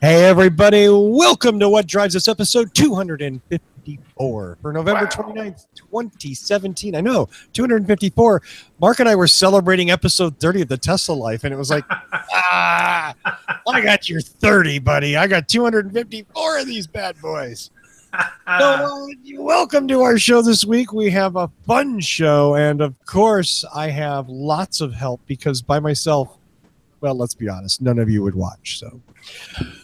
Hey, everybody. Welcome to What Drives Us, episode 254 for November 29th, 2017. I know, 254. Mark and I were celebrating episode 30 of the Tesla Life, and it was like, I got your 30, buddy. I got 254 of these bad boys. So, welcome to our show this week. We have a fun show, and of course, I have lots of help because by myself, well, let's be honest, none of you would watch, so...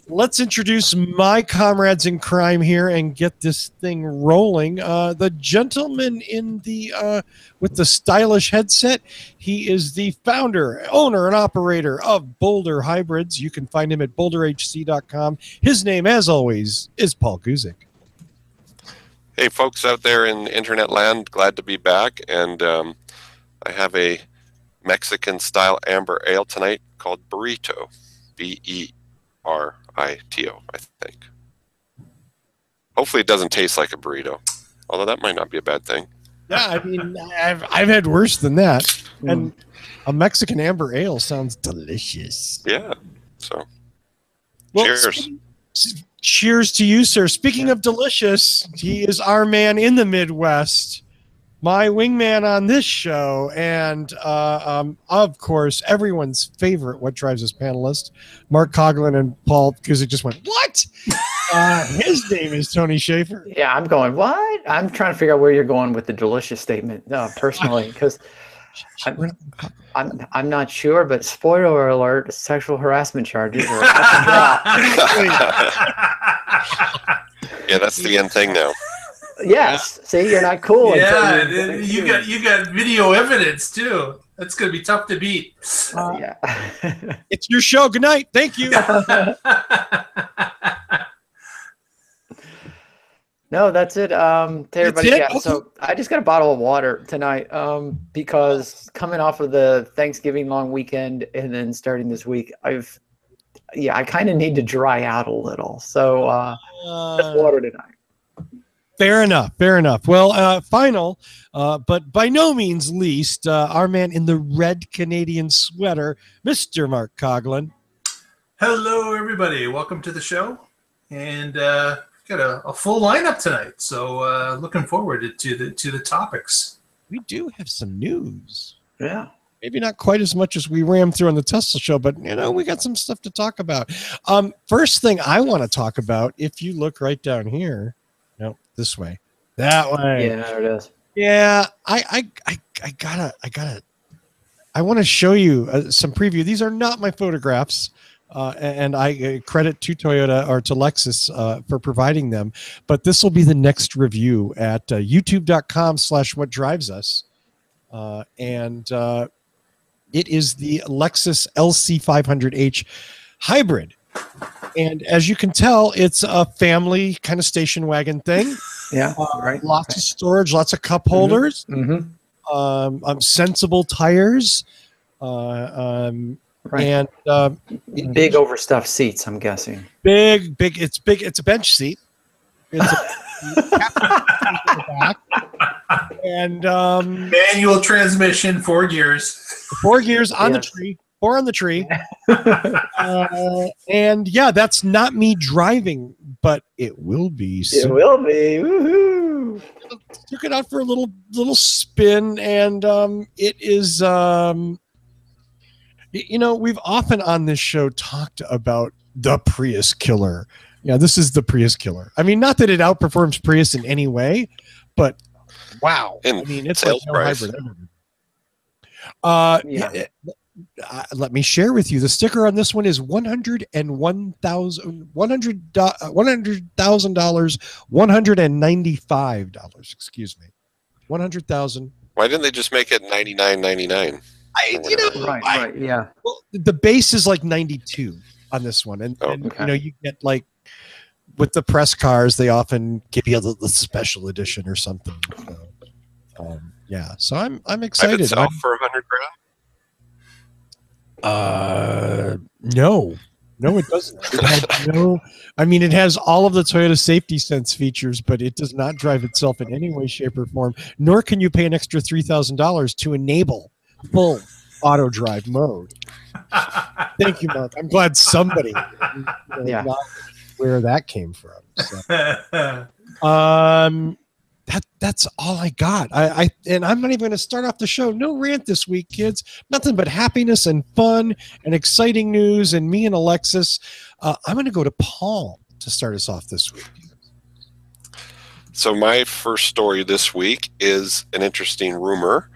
Let's introduce my comrades in crime here and get this thing rolling. The gentleman in the with the stylish headset, he is the founder, owner, and operator of Boulder Hybrids. You can find him at boulderhc.com. His name, as always, is Paul Guzik. Hey, folks out there in internet land, glad to be back. And I have a Mexican-style amber ale tonight called Burrito, B-E-R-I-T-O, I think. Hopefully it doesn't taste like a burrito, although that might not be a bad thing. Yeah, I mean, I've had worse than that. And a Mexican amber ale sounds delicious. Yeah, so well, cheers. Cheers to you, sir. Speaking of delicious, he is our man in the Midwest, my wingman on this show, and of course, everyone's favorite What Drives Us panelist, Mark Coughlin and Paul, because it just went, what? His name is Tony Schaefer. Yeah, I'm going, what? I'm trying to figure out where you're going with the delicious statement, personally, because I'm not sure, but spoiler alert, sexual harassment charges are about to drop. Yeah, that's the end thing now. Yes. See, you're not cool. Yeah, you got video evidence too. That's gonna be tough to beat. Yeah. It's your show. Good night. Thank you. No, that's it. To everybody. That's it? Yeah. Okay. So I just got a bottle of water tonight. Because coming off of the Thanksgiving long weekend and then starting this week, I kind of need to dry out a little. So just water tonight. Fair enough. Fair enough. Well, final, but by no means least, our man in the red Canadian sweater, Mr. Mark Coughlin. Hello, everybody. Welcome to the show, and got a full lineup tonight. So looking forward to the topics. We do have some news. Yeah. Maybe not quite as much as we rammed through on the Tesla show, but we got some stuff to talk about. First thing I want to talk about, if you look right down here. No, this way. That way. Yeah, there it is. Yeah, I want to show you some preview. These are not my photographs, and I credit to Toyota or to Lexus for providing them. But this will be the next review at youtube.com/whatdrivesus. And it is the Lexus LC500H hybrid. And as you can tell, it's a family kind of station wagon thing. Yeah, right. Lots of storage, lots of cup holders, sensible tires, Right. and Big overstuffed seats, I'm guessing. big. It's big. It's a bench seat. It's a back. And Manual transmission, 4 gears. 4 gears on the Yes. tree. 4 on the tree. And yeah, that's not me driving, but it will be. It will be. Woohoo! Took it out for a little spin, and it is. We've often on this show talked about the Prius killer. Yeah, this is the Prius killer. I mean, not that it outperforms Prius in any way, but wow! I mean, it's like no hybrid ever. Yeah. Let me share with you. The sticker on this one is $195. Excuse me, $100,000. Why didn't they just make it $99.99? Right. Yeah. Well, the base is like 92 on this one, and okay. You get like with the press cars, they often give you the special edition or something. So, yeah, so I'm excited. Did it sell for $100,000? No, it doesn't. It has it has all of the Toyota Safety Sense features, but it does not drive itself in any way, shape, or form. Nor can you pay an extra $3,000 to enable full auto drive mode. Thank you, Mark. I'm glad somebody Yeah. where that came from. So. That's all I got. And I'm not even going to start off the show. No rant this week, kids. Nothing but happiness and fun and exciting news. And me and Alexis, I'm going to go to Paul to start us off this week. So my first story this week is an interesting rumor.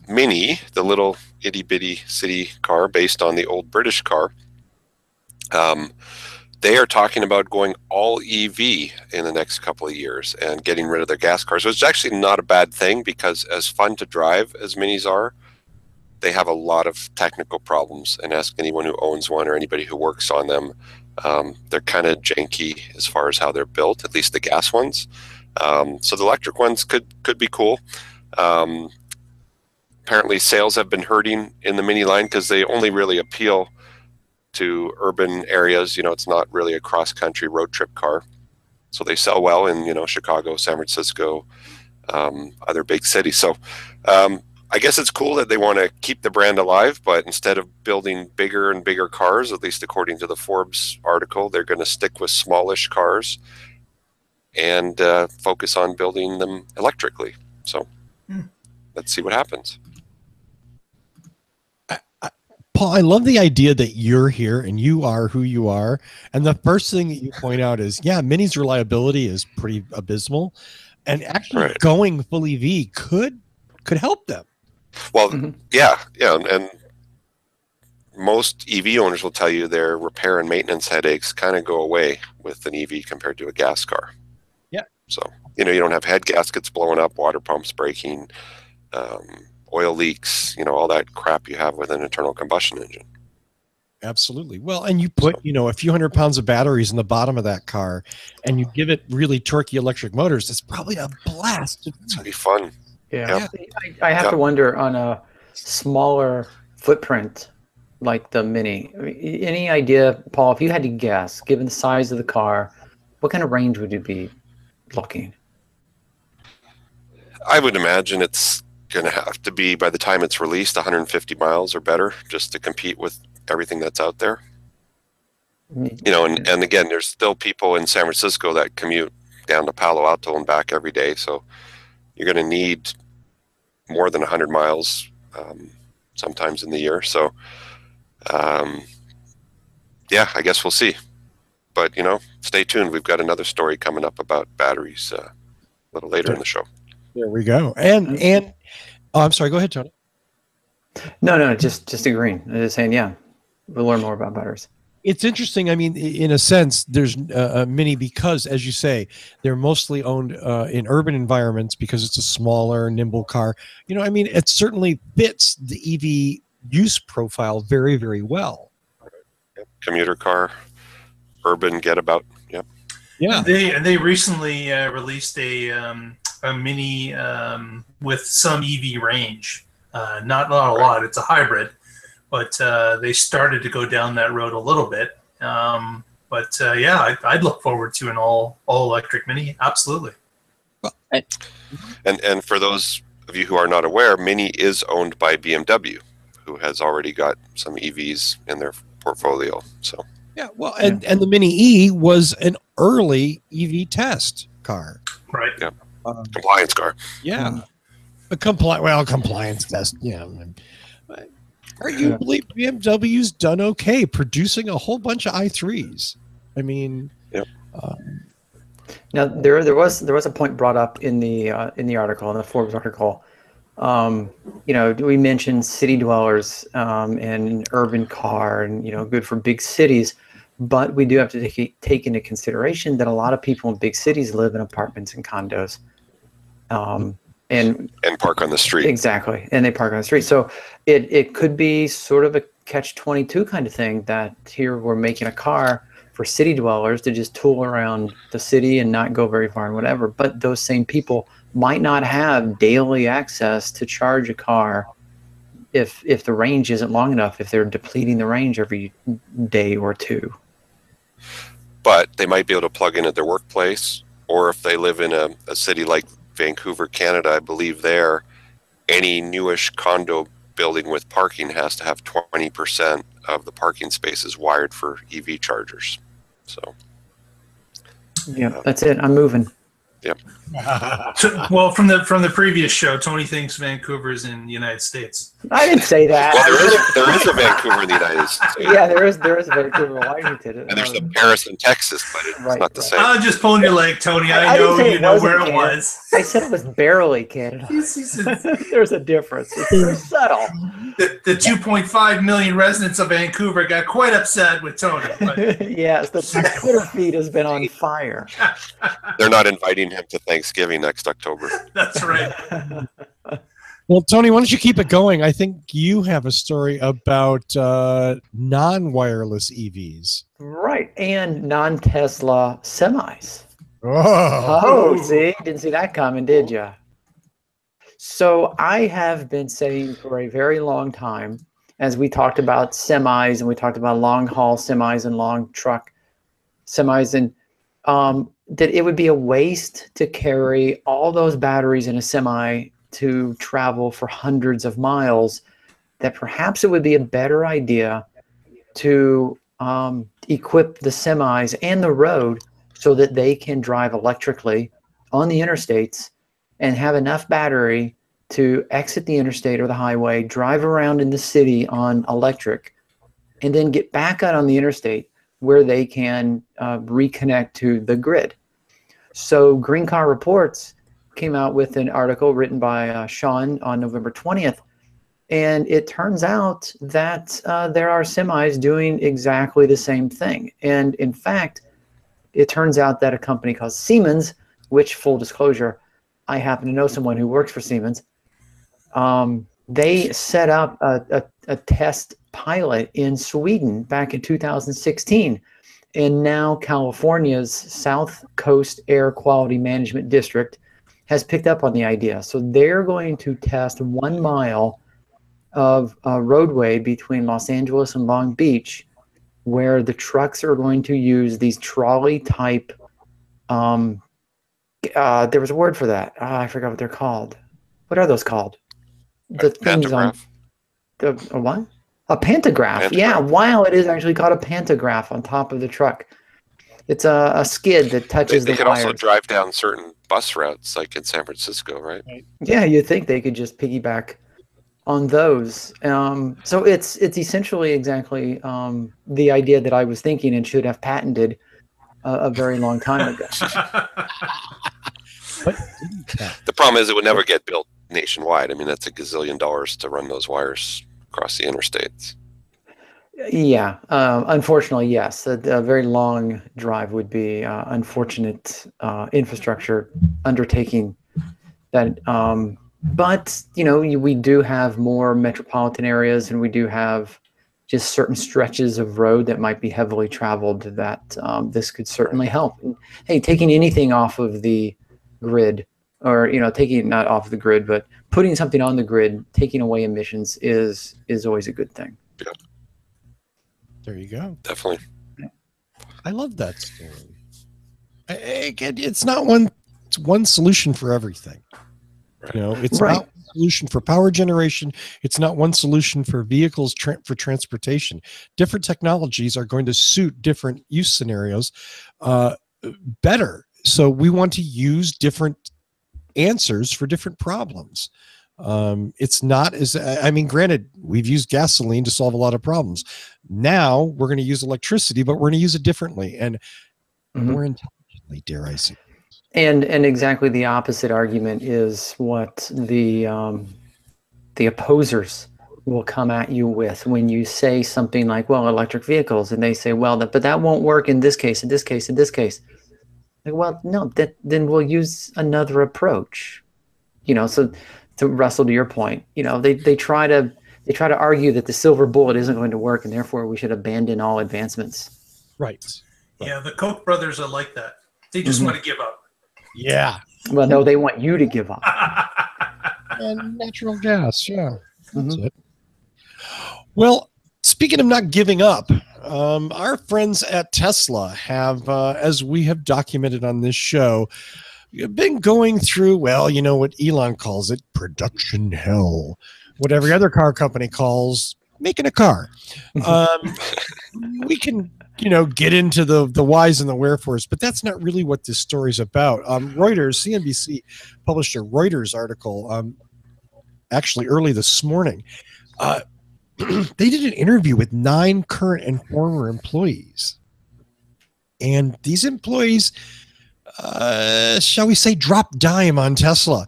Mini, the little itty bitty city car based on the old British car, they are talking about going all EV in the next couple of years and getting rid of their gas cars. So it's actually not a bad thing, because as fun to drive as Minis are, they have a lot of technical problems. And ask anyone who owns one or anybody who works on them. They're kind of janky as far as how they're built, at least the gas ones. So the electric ones could be cool. Apparently sales have been hurting in the Mini line because they only really appeal to urban areas. It's not really a cross-country road trip car. So they sell well in, Chicago, San Francisco, other big cities. So I guess it's cool that they want to keep the brand alive, but instead of building bigger and bigger cars, at least according to the Forbes article, they're going to stick with smallish cars and focus on building them electrically. So let's see what happens. Paul, I love the idea that you're here and you are who you are. And the first thing that you point out is, Mini's reliability is pretty abysmal. And actually going full EV could help them. Well, yeah. And most EV owners will tell you their repair and maintenance headaches kind of go away with an EV compared to a gas car. Yeah. So, you don't have head gaskets blowing up, water pumps breaking, oil leaks, all that crap you have with an internal combustion engine. Absolutely. Well, and you put, a few hundred pounds of batteries in the bottom of that car and you give it really torquey electric motors. It's probably a blast. It's going to be fun. Yeah. I have to wonder, on a smaller footprint like the Mini, any idea, Paul, if you had to guess, given the size of the car, what kind of range would you be looking? I would imagine it's going to have to be, by the time it's released, 150 miles or better, just to compete with everything that's out there. And again, there's still people in San Francisco that commute down to Palo Alto and back every day. So you're going to need more than 100 miles sometimes in the year. So, I guess we'll see. But, stay tuned. We've got another story coming up about batteries a little later in the show. There we go. And I'm sorry. Go ahead, Tony. No, just agreeing. I'm just saying, we'll learn more about batteries. It's interesting. I mean, in a sense, there's a Mini because, as you say, they're mostly owned in urban environments because it's a smaller, nimble car. It certainly fits the EV use profile very, very well. Commuter car, urban getabout. Yep. Yeah. And they recently released a Mini with some EV range. Not a lot. It's a hybrid, but they started to go down that road a little bit. I'd look forward to an all electric Mini. Absolutely. And for those of you who are not aware, Mini is owned by BMW, who has already got some EVs in their portfolio. So and the Mini E was an early EV test car. Right. Yeah. Compliance car. Yeah. A compliance test. Yeah. Arguably, BMW's done okay producing a whole bunch of i3s. I mean, now there was a point brought up in the article, in the Forbes article. We mentioned city dwellers and urban car, and good for big cities, but we do have to take into consideration that a lot of people in big cities live in apartments and condos. And park on the street. Exactly. And they park on the street. So it could be sort of a catch-22 kind of thing, that here we're making a car for city dwellers to just tool around the city and not go very far and whatever. But those same people might not have daily access to charge a car if the range isn't long enough, if they're depleting the range every day or two. But they might be able to plug in at their workplace, or if they live in a city like Vancouver, Canada, I believe there, any newish condo building with parking has to have 20% of the parking spaces wired for EV chargers. So, Yeah, that's it. I'm moving. yep. Well, from the previous show, Tony thinks Vancouver is in the United States. I didn't say that. Well, there is a Vancouver in the United States. Yeah, there is a Vancouver, Washington. And there's a Paris in Texas, but it's Right, not the right. same. I'm just pulling your leg, Tony. I I didn't know say you it know wasn't where it Canada. was. I said it was barely Canada. There's a difference. It's very subtle. The 2.5 million residents of Vancouver got quite upset with Tony. But Yes, the Twitter feed has been on fire. They're not inviting him to Thanksgiving next October. that's right. Well, Tony, why don't you keep it going? I think you have a story about non-wireless EVs. Right, and non-Tesla semis. Oh, Oh, see, didn't see that coming, did you? So I have been saying for a very long time, as we talked about semis and we talked about long haul semis and long truck semis, and that it would be a waste to carry all those batteries in a semi to travel for hundreds of miles, that perhaps it would be a better idea to equip the semis and the road so that they can drive electrically on the interstates and have enough battery to exit the interstate or the highway, drive around in the city on electric, and then get back out on the interstate where they can reconnect to the grid. So Green Car Reports came out with an article written by Sean on November 20th, and it turns out that there are semis doing exactly the same thing. And in fact, it turns out that a company called Siemens, which, full disclosure, I happen to know someone who works for Siemens, they set up a test pilot in Sweden back in 2016. And now California's South Coast Air Quality Management District has picked up on the idea. So they're going to test 1 mile of roadway between Los Angeles and Long Beach, where the trucks are going to use these trolley type, there was a word for that. I forgot what they're called. What are those called? The things on a what? A pantograph. Yeah, wow, it is actually called a pantograph on top of the truck. It's a skid that touches They the could wires. also drive down certain bus routes, like in San Francisco, right? Yeah, you'd think they could just piggyback on those. So it's essentially exactly the idea that I was thinking and should have patented a very long time ago. The problem is it would never get built nationwide. I mean, that's $1 gazillion to run those wires across the interstates. Yeah, unfortunately, yes. A very long drive would be unfortunate infrastructure undertaking. That, but you know, we do have more metropolitan areas, and we do have just certain stretches of road that might be heavily traveled. That this could certainly help. And, hey, taking anything off of the grid, or taking it not off the grid, but putting something on the grid, taking away emissions is always a good thing. Yeah. There you go. Definitely. I love that story. Again, it's not one solution for everything. Right. It's Right. not one solution for power generation. It's not one solution for vehicles for transportation. Different technologies are going to suit different use scenarios better. So we want to use different answers for different problems. It's not as, granted, we've used gasoline to solve a lot of problems. Now we're going to use electricity, but we're going to use it differently and more intelligently, dare I say. And exactly the opposite argument is what the opposers will come at you with when you say something like, well, electric vehicles, and they say, well, but that won't work in this case, in this case, in this case. Like, well, no, then we'll use another approach. So to Russell, to your point, they try to argue that the silver bullet isn't going to work, and therefore we should abandon all advancements. Right. Yeah, the Koch brothers are like that. They just want to give up. Yeah. Well, no, they want you to give up. And natural gas. Yeah. That's it. Well, speaking of not giving up, our friends at Tesla have, as we have documented on this show, been going through, well, what Elon calls it, production hell, what every other car company calls making a car. We can, get into the whys and the wherefores, but that's not really what this story's about. Reuters, CNBC published a Reuters article actually early this morning. They did an interview with 9 current and former employees. And these employees, shall we say, dropped dime on Tesla.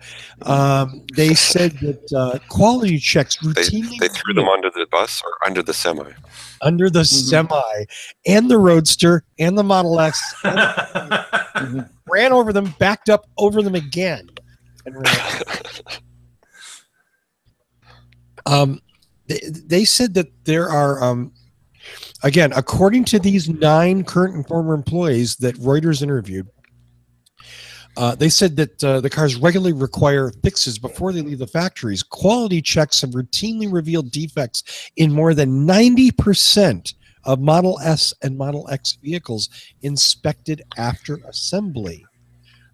They said that quality checks routinely... They threw them under the bus or under the semi? Under the semi, and the Roadster, and the Model X. And ran over them, backed up over them again. And they said that there are... again, according to these 9 current and former employees that Reuters interviewed, they said that the cars regularly require fixes before they leave the factories. Quality checks have routinely revealed defects in more than 90% of Model S and Model X vehicles inspected after assembly.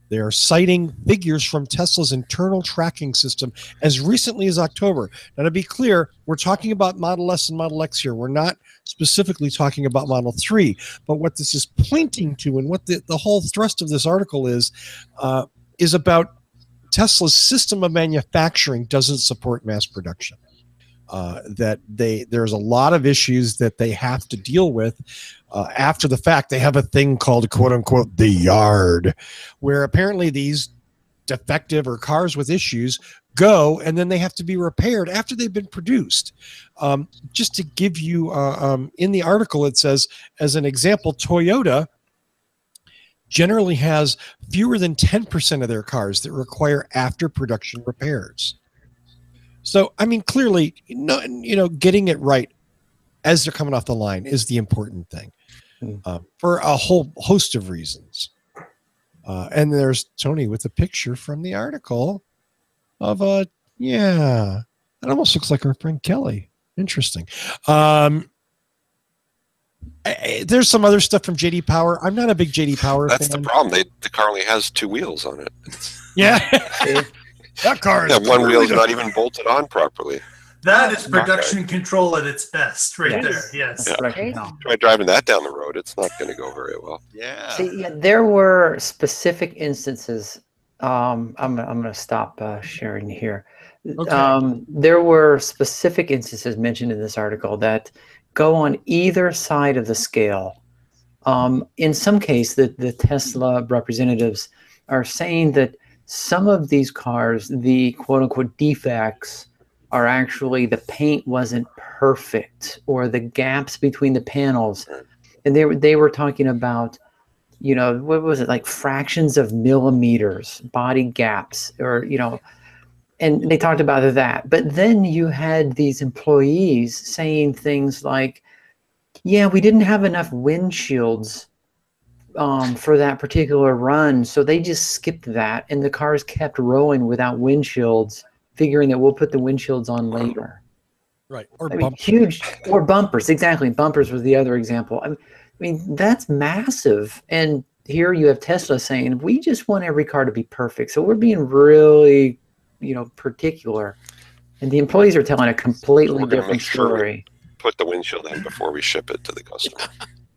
They are citing figures from Tesla's internal tracking system as recently as October. Now, to be clear, we're talking about Model S and Model X here. We're not specifically talking about Model 3. But what this is pointing to, and what the whole thrust of this article is about Tesla's system of manufacturing doesn't support mass production. There's a lot of issues that they have to deal with after the fact. They have a thing called, quote unquote, the yard, where apparently these defective or cars with issues go, and then they have to be repaired after they've been produced. Just to give you, in the article, it says, as an example, Toyota generally has fewer than 10% of their cars that require after production repairs. So, I mean, clearly, getting it right as they're coming off the line is the important thing for a whole host of reasons. And there's Tony with a picture from the article of it almost looks like our friend Kelly. Interesting. There's some other stuff from JD Power. I'm not a big JD Power fan. That's the problem. The car only has 2 wheels on it. Yeah. That car is one wheel's not even bolted on properly. That is production control at its best, right there. Yes. Yeah. Right. Try driving that down the road. It's not going to go very well. Yeah. See, there were specific instances. I'm going to stop sharing here. Okay. There were specific instances mentioned in this article that go on either side of the scale. In some case, the Tesla representatives are saying that some of these cars, the quote-unquote defects, are actually the paint wasn't perfect, or the gaps between the panels. And they were talking about, what was it, like fractions of millimeters, body gaps, or, and they talked about that. But then you had these employees saying things like, yeah, we didn't have enough windshields for that particular run, so they just skipped that, and the cars kept rolling without windshields, figuring that we'll put the windshields on later. Right. Or bumpers. Huge. Or bumpers. Exactly. Bumpers was the other example. I mean, that's massive. And here you have Tesla saying, we just want every car to be perfect, so we're being really, particular. And the employees are telling a completely different story. Put the windshield in before we ship it to the customer.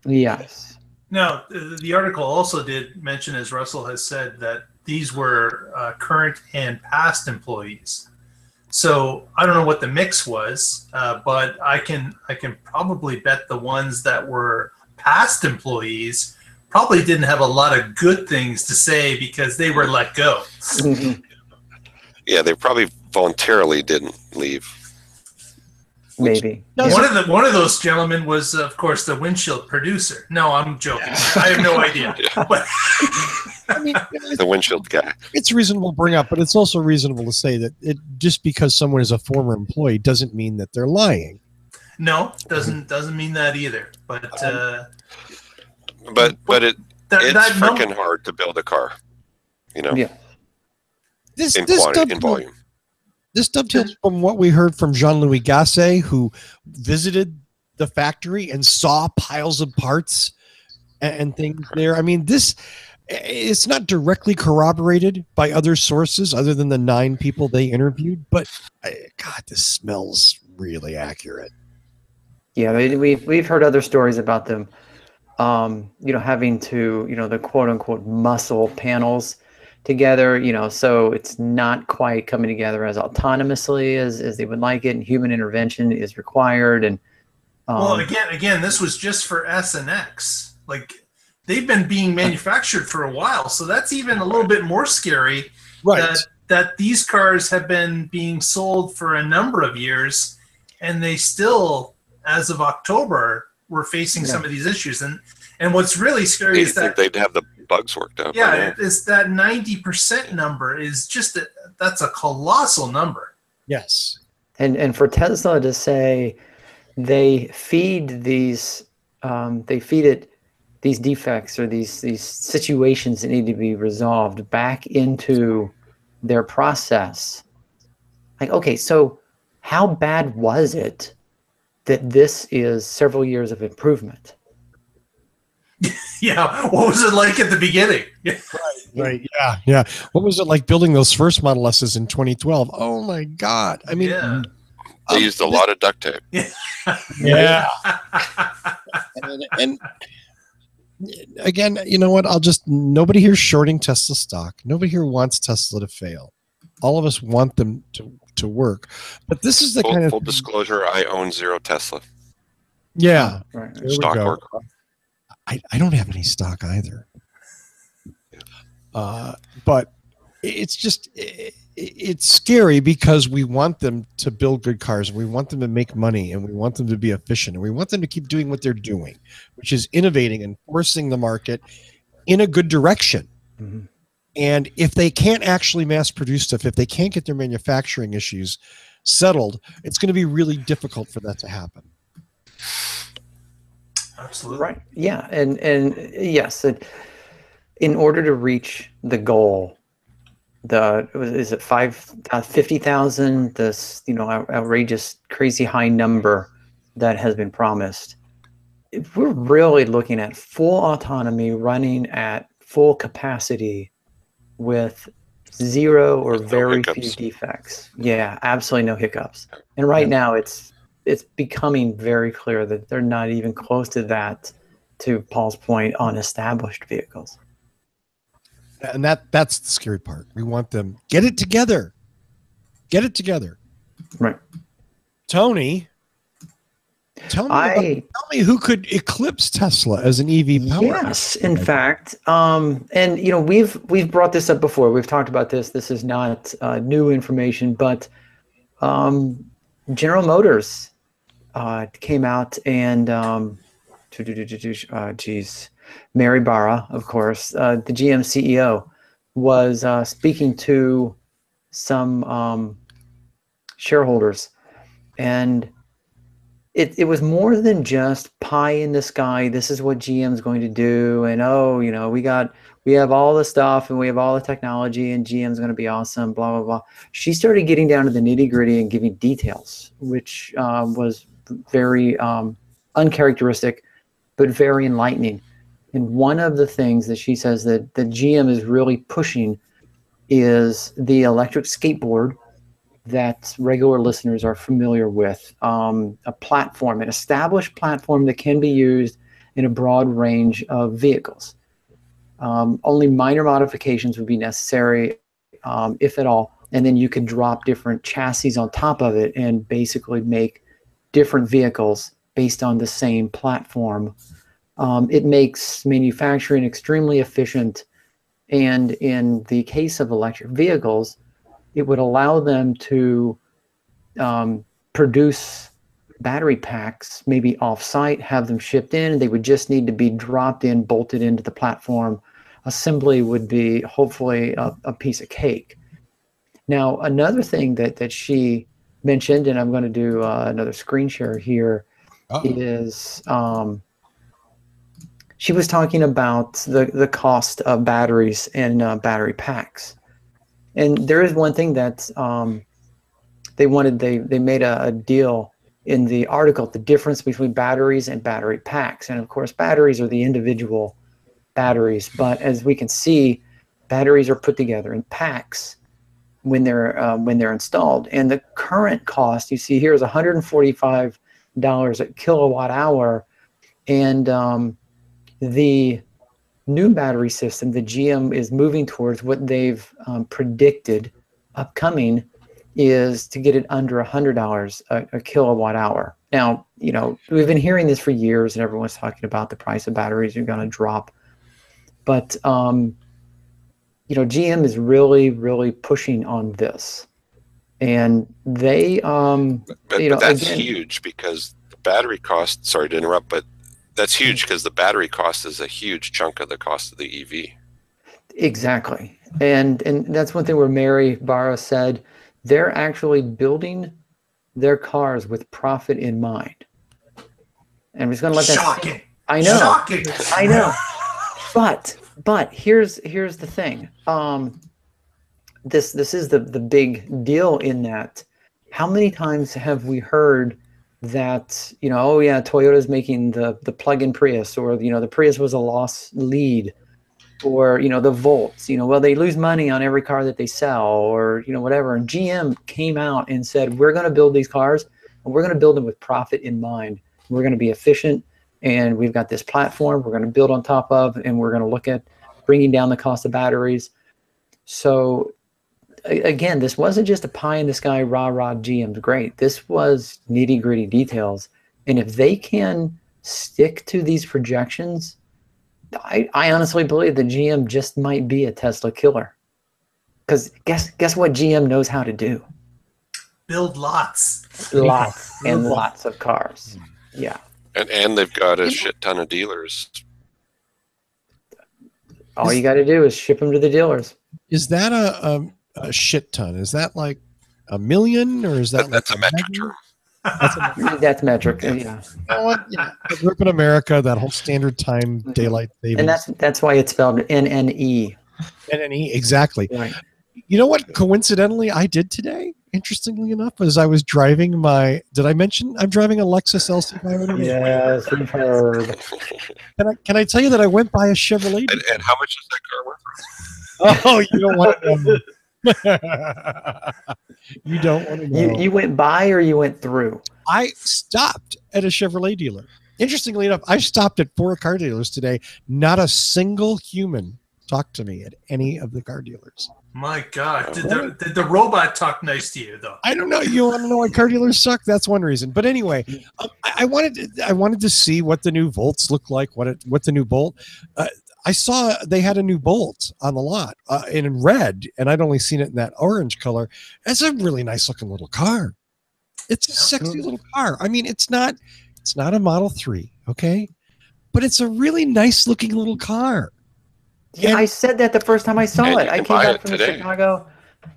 Yes. Now, the article also did mention, as Russell has said, that these were current and past employees. So I don't know what the mix was, but I can probably bet the ones that were past employees probably didn't have a lot of good things to say because they were let go. Yeah, they probably voluntarily didn't leave. Maybe. One of those gentlemen was, of course, the windshield producer. No, I'm joking. I have no idea. But the windshield guy. It's reasonable to bring up, but it's also reasonable to say that just because someone is a former employee doesn't mean that they're lying. No, doesn't mean that either. But it's freaking hard to build a car. Yeah. In volume. This dovetails from what we heard from Jean-Louis Gasset, who visited the factory and saw piles of parts and things there. I mean, It's not directly corroborated by other sources other than the 9 people they interviewed, but God, this smells really accurate. Yeah, we've heard other stories about them, having to, the quote unquote muscle panels together, so it's not quite coming together as autonomously as they would like it, and human intervention is required. And well, again, this was just for S and X. Like, they've been being manufactured for a while, so that's even a little bit more scary. Right. That these cars have been being sold for a number of years, and they still, as of October, were facing some of these issues. And what's really scary is that they'd have the bugs worked out. Yeah, it's that 90% number is just that's a colossal number. Yes. And for Tesla to say they feed these these defects or these situations that need to be resolved back into their process. Like, okay, so how bad was it that this is several years of improvement? Yeah, what was it like at the beginning? Right. Yeah. What was it like building those first Model S's in 2012? Oh my God! I mean, they used a lot of duct tape. Yeah. and again, you know what? Nobody here's shorting Tesla stock. Nobody here wants Tesla to fail. All of us want them to work. But this is the kind of full disclosure, I own 0 Tesla. Yeah. Right. Stock work. I don't have any stock either. But it's just it's scary because we want them to build good cars, and we want them to make money, and we want them to be efficient, and we want them to keep doing what they're doing, which is innovating and forcing the market in a good direction. Mm-hmm. And if they can't actually mass produce stuff, if they can't get their manufacturing issues settled, it's going to be really difficult for that to happen. Absolutely. Right. Yeah. And yes, in order to reach the goal, is it 50,000? This outrageous, crazy high number that has been promised. If we're really looking at full autonomy, running at full capacity with 0 or very few defects. Yeah, absolutely no hiccups. And right now, it's becoming very clear that they're not even close to that. To Paul's point, on established vehicles. And that's the scary part. We want them get it together. Right. Tony, tell me who could eclipse Tesla as an EV power. Yes, in fact, and we've brought this up before. We've talked about this. This is not new information, but General Motors came out and Mary Barra, of course, the GM CEO, was speaking to some shareholders, and it was more than just pie in the sky. This is what GM's going to do, and we have all the stuff and we have all the technology, and GM's going to be awesome. Blah blah blah. She started getting down to the nitty gritty and giving details, which was very uncharacteristic, but very enlightening. And one of the things that she says that the GM is really pushing is the electric skateboard that regular listeners are familiar with, a platform, an established platform that can be used in a broad range of vehicles. Only minor modifications would be necessary, if at all, and then you could drop different chassis on top of it and basically make different vehicles based on the same platform. It makes manufacturing extremely efficient, and in the case of electric vehicles, it would allow them to produce battery packs, maybe off-site, have them shipped in. They would just need to be dropped in, bolted into the platform. Assembly would be hopefully a piece of cake. Now, another thing that she mentioned, and I'm going to do another screen share here, is she was talking about the cost of batteries and battery packs. And there is one thing that they made a deal in the article, the difference between batteries and battery packs. And of course, batteries are the individual batteries, but as we can see, batteries are put together in packs when they're installed, and the current cost you see here is $145 a kilowatt hour, and the new battery system, the GM is moving towards what they've predicted upcoming is to get it under $100 a kilowatt hour. Now, we've been hearing this for years, and everyone's talking about the price of batteries are going to drop, but GM is really, really pushing on this, and they, but that's again, huge because the battery cost. Sorry to interrupt, but that's huge because the battery cost is a huge chunk of the cost of the EV. Exactly, and that's one thing where Mary Barra said they're actually building their cars with profit in mind. And I'm just going to let that. Shocking. I know. Shocking. I know. But here's the thing. This is the big deal in that. How many times have we heard that, oh yeah, Toyota's making the plug-in Prius, or the Prius was a lost lead, or the Volts, well, they lose money on every car that they sell, or whatever. And GM came out and said, we're going to build these cars, and we're going to build them with profit in mind. We're going to be efficient, and we've got this platform we're going to build on top of, and we're going to look at bringing down the cost of batteries. So again, this wasn't just a pie in the sky, rah, GM's great. This was nitty gritty details. And if they can stick to these projections, I honestly believe that GM just might be a Tesla killer. Because guess what GM knows how to do? Build lots and lots of cars. Yeah. And they've got a shit ton of dealers. All you got to do is ship them to the dealers. Is that a shit ton? Is that like a million, or is that that's a metric term? That's metric. Yeah. You know what? Yeah. I grew up in America. That whole standard time daylight savings, and that's why it's spelled NNE. NNE, exactly. Right. You know what? Coincidentally, I did today. Interestingly enough, as I was driving did I mention I'm driving a Lexus LC500? Yes, we've heard. Can I tell you that I went by a Chevrolet? And how much is that car worth? Oh, you don't want to know. You don't want to know. You went by or you went through? I stopped at a Chevrolet dealer. Interestingly enough, I stopped at 4 car dealers today. Not a single human talked to me at any of the car dealers. My God, did the robot talk nice to you though? I don't know. You want to know why car dealers suck? That's one reason. But anyway, I wanted to see what the new Volts look like. What the new Bolt. I saw they had a new Bolt on the lot in red, and I'd only seen it in that orange color. It's a really nice looking little car. It's a sexy little car. I mean, it's not a Model 3, okay, but it's a really nice looking little car. Yeah, I said that the first time I saw it. I came back from the Chicago.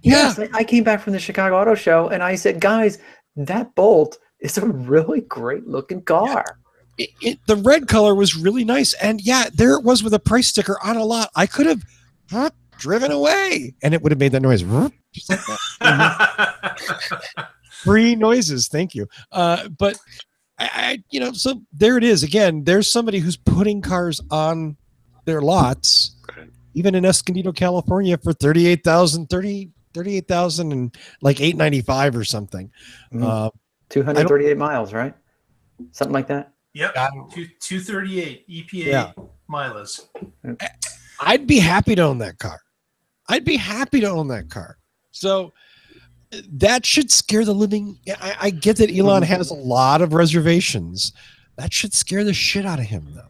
Yeah. Yes, I came back from the Chicago Auto Show, and I said, guys, that Bolt is a really great looking car. The red color was really nice, and yeah, there it was with a price sticker on a lot. I could have driven away, and it would have made that noise. Just like that. Free noises, thank you. But I so there it is again. There's somebody who's putting cars on their lots, even in Escondido, California, for $38,000 and like $895 or something. 238 miles, right? Something like that. Yep, 238 EPA miles. I'd be happy to own that car. So that should scare the living. I get that Elon has a lot of reservations. That should scare the shit out of him, though.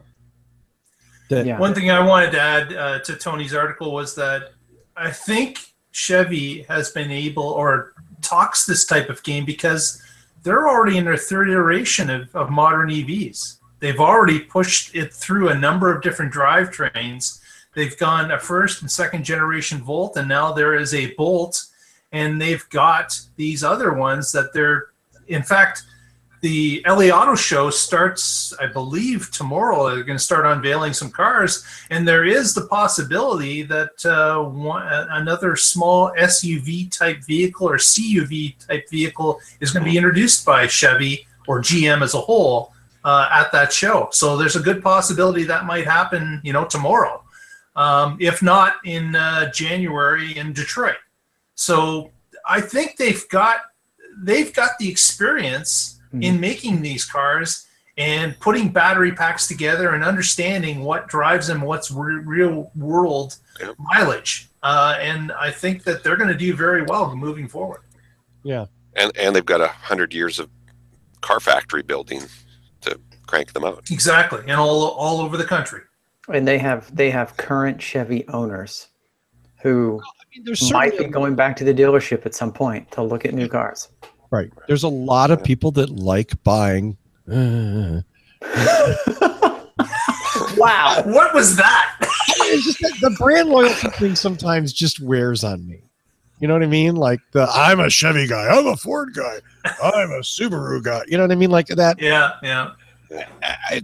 One thing I wanted to add to Tony's article was that I think Chevy has been able, or talks this type of game, because they're already in their third iteration of modern EVs. They've already pushed it through a number of different drivetrains. They've gone a first and second generation Volt, and now there is a Bolt, and they've got these other ones that they're, in fact, the LA Auto Show starts, I believe, tomorrow. They're going to start unveiling some cars, and there is the possibility that another small SUV type vehicle or CUV type vehicle is going to be introduced by Chevy or GM as a whole at that show. So there's a good possibility that might happen, tomorrow, if not in January in Detroit. So I think they've got the experience in making these cars and putting battery packs together and understanding what drives them, what's real world mileage. And I think that they're going to do very well moving forward. Yeah. And they've got 100 years of car factory building to crank them out. Exactly. And all over the country. And they have current Chevy owners who might be going back to the dealership at some point to look at new cars. Right. There's a lot of people that like buying. Wow. What was that? It's just that the brand loyalty thing sometimes just wears on me. You know what I mean? Like I'm a Chevy guy. I'm a Ford guy. I'm a Subaru guy. You know what I mean? Like that. Yeah.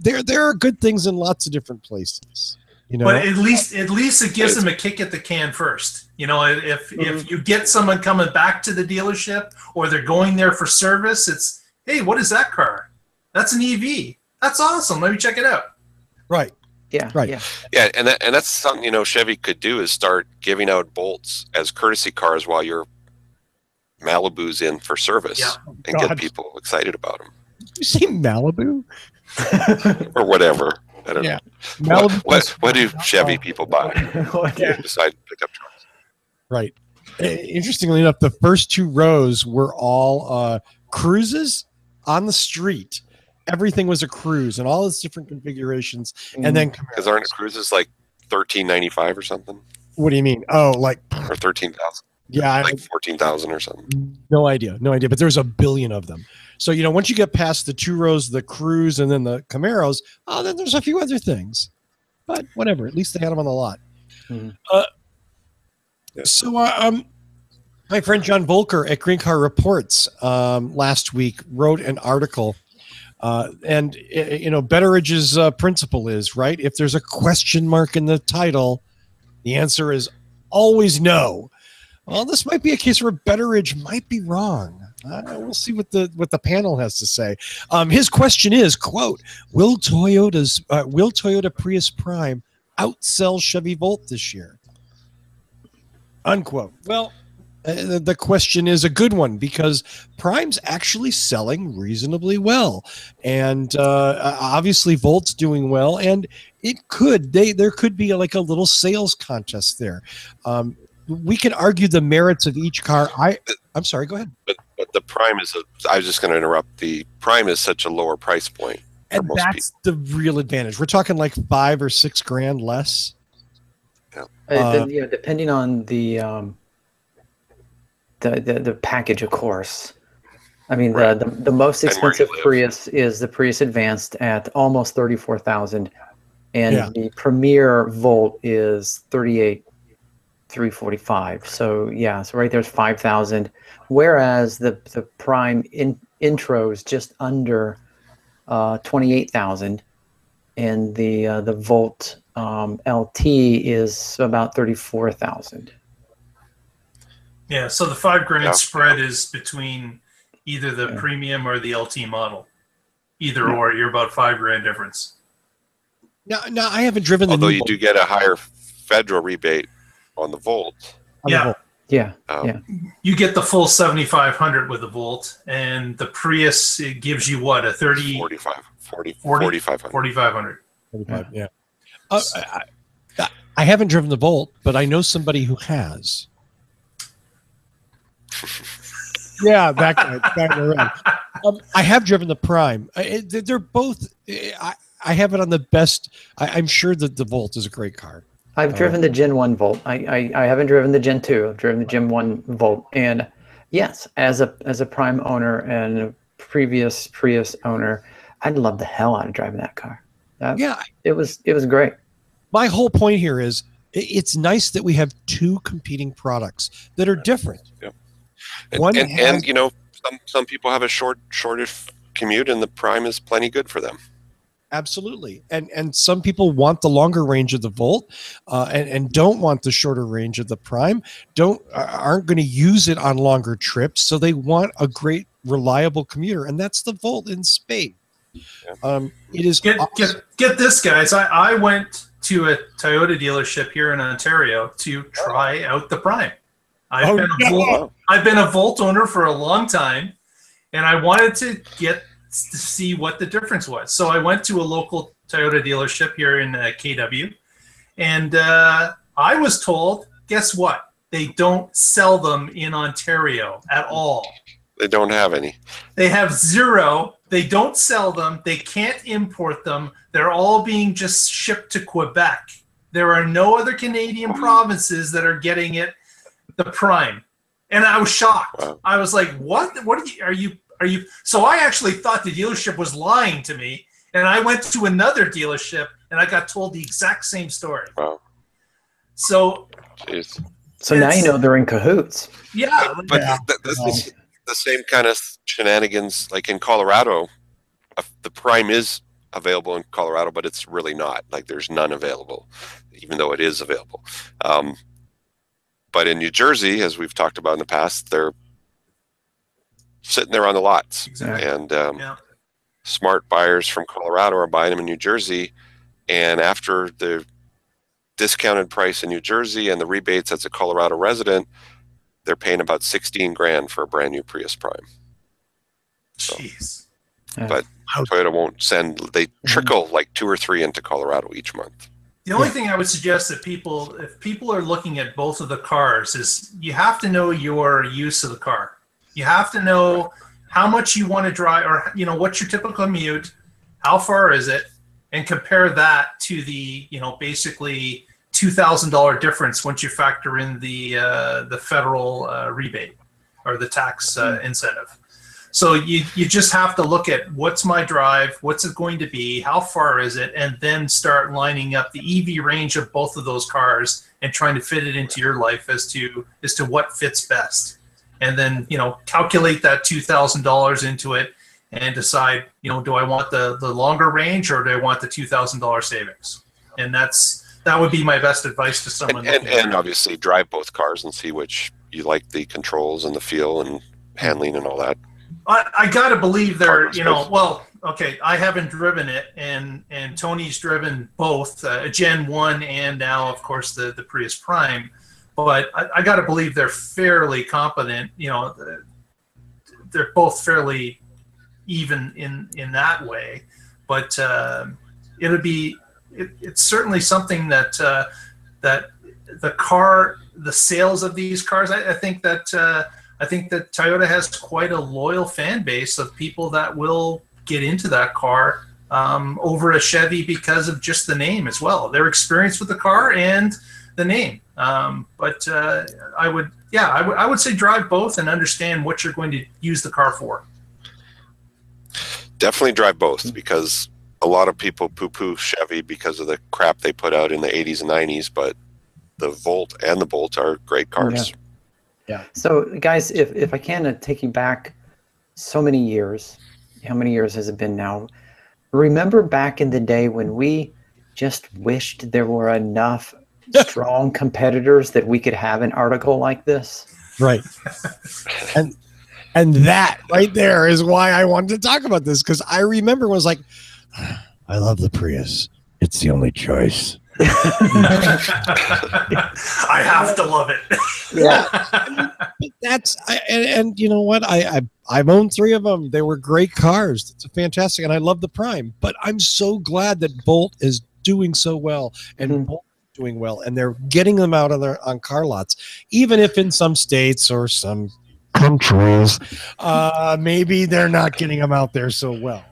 There are good things in lots of different places. But at least it gives them a kick at the can first. If you get someone coming back to the dealership or they're going there for service, it's, hey, what is that car? That's an EV. That's awesome. Let me check it out. Right. Yeah. Right. Yeah, and that's something Chevy could do is start giving out Bolts as courtesy cars while your Malibu's in for service and get people excited about them. Did you say Malibu? Or whatever. I don't know. Malibu. What do Chevy people buy? Decide to pick up trucks. Right. Interestingly enough, the first two rows were all cruises on the street. Everything was a cruise and all its different configurations. And then because aren't cruises like $13.95 or something? What do you mean? Oh, like or 13,000. Yeah, like 14,000 or something. No idea. But there's a billion of them. So once you get past the two rows, the Cruise, and then the Camaros, then there's a few other things. But whatever. At least they had them on the lot. So, my friend John Volker at Green Car Reports last week wrote an article. And Betteridge's principle is, right, if there's a question mark in the title, the answer is always no. Well, this might be a case where Betteridge might be wrong. We'll see what the panel has to say. His question is, quote, will Toyota Prius Prime outsell Chevy Volt this year? Unquote. Well, the question is a good one because Prime's actually selling reasonably well, and obviously Volt's doing well, and there could be like a little sales contest there. We can argue the merits of each car. I'm sorry, go ahead. But the Prime I was just going to interrupt. The Prime is such a lower price point. And that's the real advantage. We're talking like $5,000 or $6,000 less. Yeah. Depending on the package, of course. I mean, right. the most expensive Prius is the Prius Advanced at almost $34,000, and the Premier Volt is $38,345. So right there's $5,000, whereas the Prime intro is just under $28,000, and the Volt LT is about $34,000. Yeah, so the $5,000 spread is between either the premium or the LT model. Either or, you're about $5,000 difference. No, I haven't driven the. Although you do get a higher federal rebate on the Volt. Yeah. You get the full 7,500 with the Volt, and the Prius it gives you what, a 4,500. Yeah. I haven't driven the Volt, but I know somebody who has. Yeah, that guy around. I have driven the Prime. They're both. I have it on the best. I'm sure that the Volt is a great car. I've driven the Gen 1 Volt. I haven't driven the Gen 2. I've driven the Gen 1 Volt, and yes, as a Prime owner and a previous Prius owner, I'd love the hell out of driving that car. It was great. My whole point here is it's nice that we have two competing products that are different. Yeah. And some people have a shortish commute, and the Prime is plenty good for them. Absolutely. And some people want the longer range of the Volt and don't want the shorter range of the Prime, aren't going to use it on longer trips. So they want a great, reliable commuter. And that's the Volt in spades. It is Get awesome. get this, guys. I went to a Toyota dealership here in Ontario to try out the Prime. I've been a Volt owner for a long time, and I wanted to see what the difference was. So I went to a local Toyota dealership here in KW, and I was told, guess what? They don't sell them in Ontario at all. They don't have any. They have zero. They don't sell them. They can't import them. They're all being just shipped to Quebec. There are no other Canadian provinces that are getting it, the Prime. And I was shocked. Wow. I was like, what? What are you? So I actually thought the dealership was lying to me. And I went to another dealership and I got told the exact same story. Wow. So, jeez. So now you know they're in cahoots. Yeah. But this is the same kind of shenanigans like in Colorado. The Prime is available in Colorado, but it's really not. Like there's none available, even though it is available. But in New Jersey, as we've talked about in the past, they're sitting there on the lots. Exactly. And smart buyers from Colorado are buying them in New Jersey. And after the discounted price in New Jersey and the rebates as a Colorado resident, they're paying about $16,000 for a brand new Prius Prime. So, jeez. but Toyota won't send, they trickle like 2 or 3 into Colorado each month. The only thing I would suggest that if people are looking at both of the cars, is you have to know your use of the car. You have to know how much you want to drive, or what's your typical commute, how far is it, and compare that to the basically $2,000 difference once you factor in the federal rebate or the tax incentive. So you just have to look at what's my drive, what's it going to be, how far is it, and then start lining up the EV range of both of those cars and trying to fit it into your life as to what fits best. And then, calculate that $2,000 into it and decide, do I want the longer range or do I want the $2,000 savings? And that would be my best advice to someone. And obviously drive both cars and see which you like, the controls and the feel and handling and all that. I gotta believe they're, okay, I haven't driven it, and Tony's driven both, Gen 1 and now, of course, the Prius Prime. But I gotta believe they're fairly competent. They're both fairly even in that way. But it's certainly something that the sales of these cars. I think that Toyota has quite a loyal fan base of people that will get into that car over a Chevy because of just the name as well. Their experience with the car and the name. But I would say drive both and understand what you're going to use the car for. Definitely drive both, because a lot of people poo-poo Chevy because of the crap they put out in the 80s and 90s, but the Volt and the Bolt are great cars. Yeah. So, guys, if I can take you back so many years, how many years has it been now? Remember back in the day when we just wished there were enough strong competitors that we could have an article like this? Right. And that right there is why I wanted to talk about this, because I remember was like, I love the Prius. It's the only choice. I have to love it. Yeah. And you know what? I've owned 3 of them. They were great cars. It's fantastic, and I love the Prime. But I'm so glad that Bolt is doing so well, and Bolt is doing well, and they're getting them out on car lots, even if in some states or some countries, maybe they're not getting them out there so well.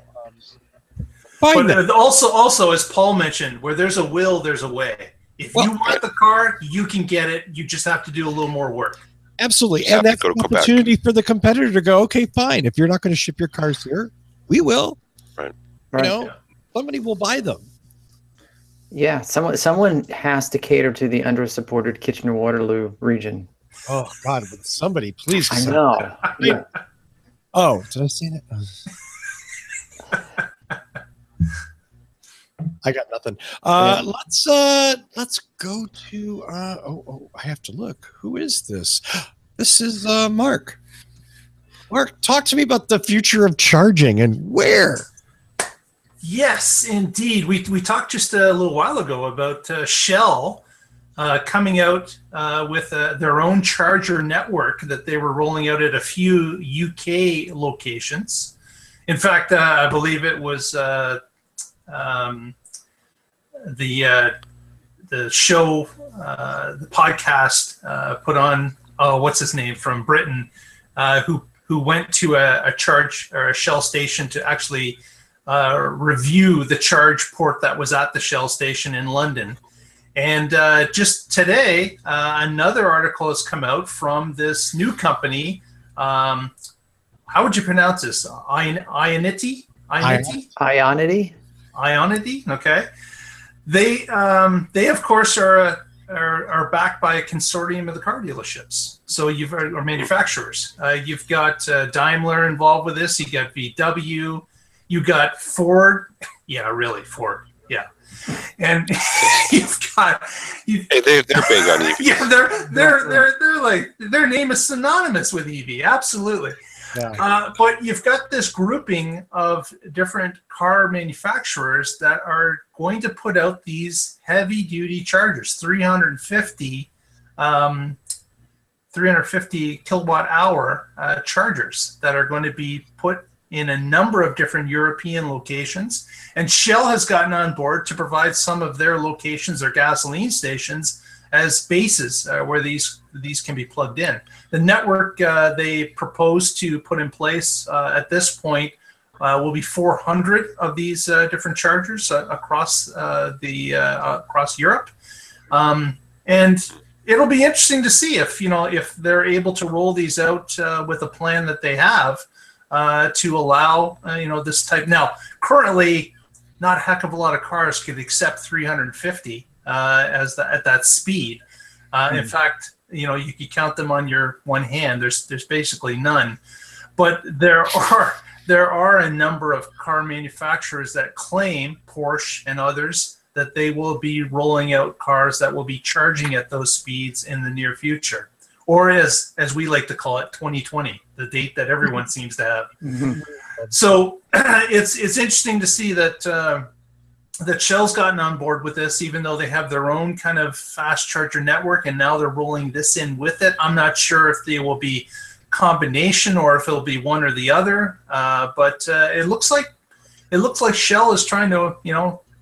But also, as Paul mentioned, where there's a will, there's a way. If you want the car, you can get it. You just have to do a little more work. Absolutely. And that's an opportunity for the competitor to go, okay, fine. If you're not going to ship your cars here, we will. Right. Somebody will buy them. Yeah, someone has to cater to the undersupported Kitchener-Waterloo region. Oh, God, would somebody please. I know. Yeah. Oh, did I say that? I got nothing. Let's go to I have to look. Who is this? This is Mark. Mark, talk to me about the future of charging and where. Yes, indeed. We talked just a little while ago about Shell coming out with their own charger network that they were rolling out at a few UK locations. In fact, I believe it was the show, the podcast put on, what's his name, from Britain, who went to a charge or a Shell station to actually review the charge port that was at the Shell station in London. And just today, another article has come out from this new company. How would you pronounce this? Ionity? Ionity? Ionity, okay. They of course are backed by a consortium of the car dealerships. So or manufacturers. You've got Daimler involved with this. You got VW. You got Ford. Yeah, really, Ford. Yeah. And you've got hey, they're big on EV. Yeah, they're like, their name is synonymous with EV. Absolutely. Yeah. But you've got this grouping of different car manufacturers that are going to put out these heavy-duty chargers, 350 kilowatt-hour chargers that are going to be put in a number of different European locations. And Shell has gotten on board to provide some of their locations, their gasoline stations, as bases where these can be plugged in. The network they propose to put in place at this point will be 400 of these different chargers across across Europe, and it'll be interesting to see if they're able to roll these out with a plan that they have to allow this type. Now, currently, not a heck of a lot of cars could accept 350 at that speed. In fact, you could count them on your one hand. There's basically none. But there are a number of car manufacturers that claim, Porsche and others, that they will be rolling out cars that will be charging at those speeds in the near future, or as we like to call it, 2020, the date that everyone seems to have. Mm-hmm. So it's interesting to see that Shell's gotten on board with this, even though they have their own kind of fast charger network, and now they're rolling this in with it. I'm not sure if they will be combination or if it'll be one or the other, but it looks like Shell is trying to